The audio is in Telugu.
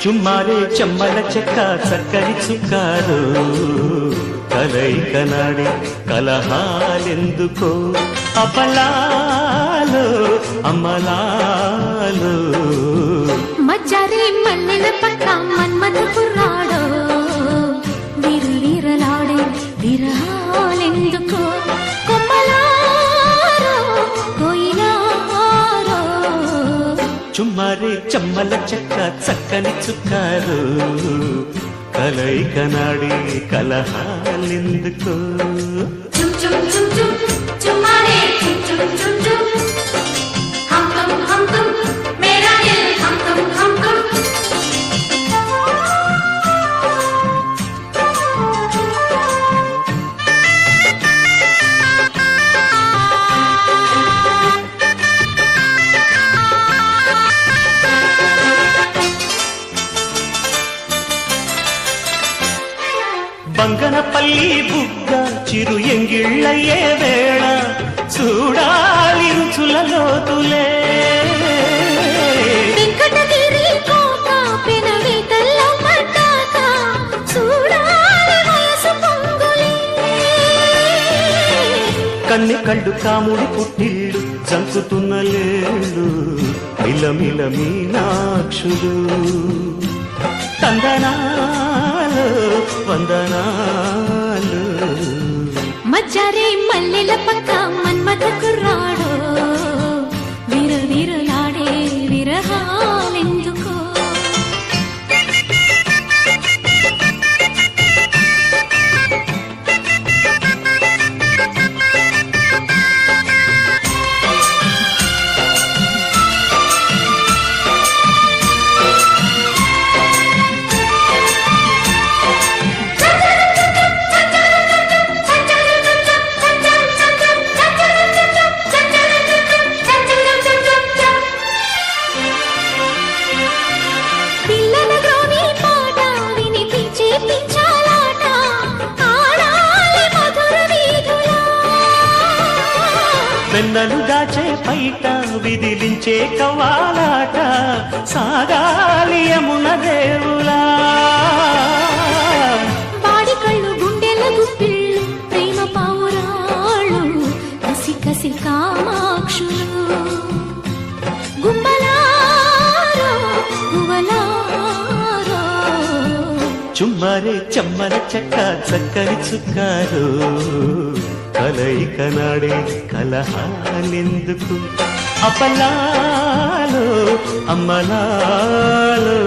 చుమ్మారే చెమ్మల చెక్క చక్కని చుక్కారు కలయికనాడే కలహాలెందుకో అపలాలు అమలాలు మజ్జారే మల్లెల పక్క మన్మథ కుర్రాడో వీరు వీరలాడే విరహాలెందుకో కొమ్మలారో కోయిలారో చుమ్మారే చెమ్మల చెక్క చక్కని చుక్కారు కలయికనాడే కలహాలెందుకో బంగనపల్లి బుగ్గ చిరు ఎంగిళ్ళయ్యే వేళ చూడాలి రుచుల లోతులే వెంకటగిరి కోట పెనవేతల్లో పడ్డాక చూడాలి వయసు పొంగులే కన్ని కళ్ళు కాముడి పుట్టిళ్ళు చంకుతున్న లేళ్ళు మిలమిల మీనాక్షులు తందనాలు వందనాలు మజ్జారే మల్లెల పక్క మన్మథ కుర్రాడో వీర వీరలాడే విరహాలెందుకో వెన్నలు దాచే పైట విదిలించే కవాలాట సాగాలి యమున దేవులా బాడి కళ్ళు గుండెల గుప్పిళ్ళు ప్రేమ పావురాళ్ళు కసి కసి కామాక్షులు గుమ్మలారో గువలారో చుమ్మారే చెమ్మల చెక్క చక్కని చుక్కారు కలయికనాడే కలహాలెందుకు అపలాలు అమ్మలాలు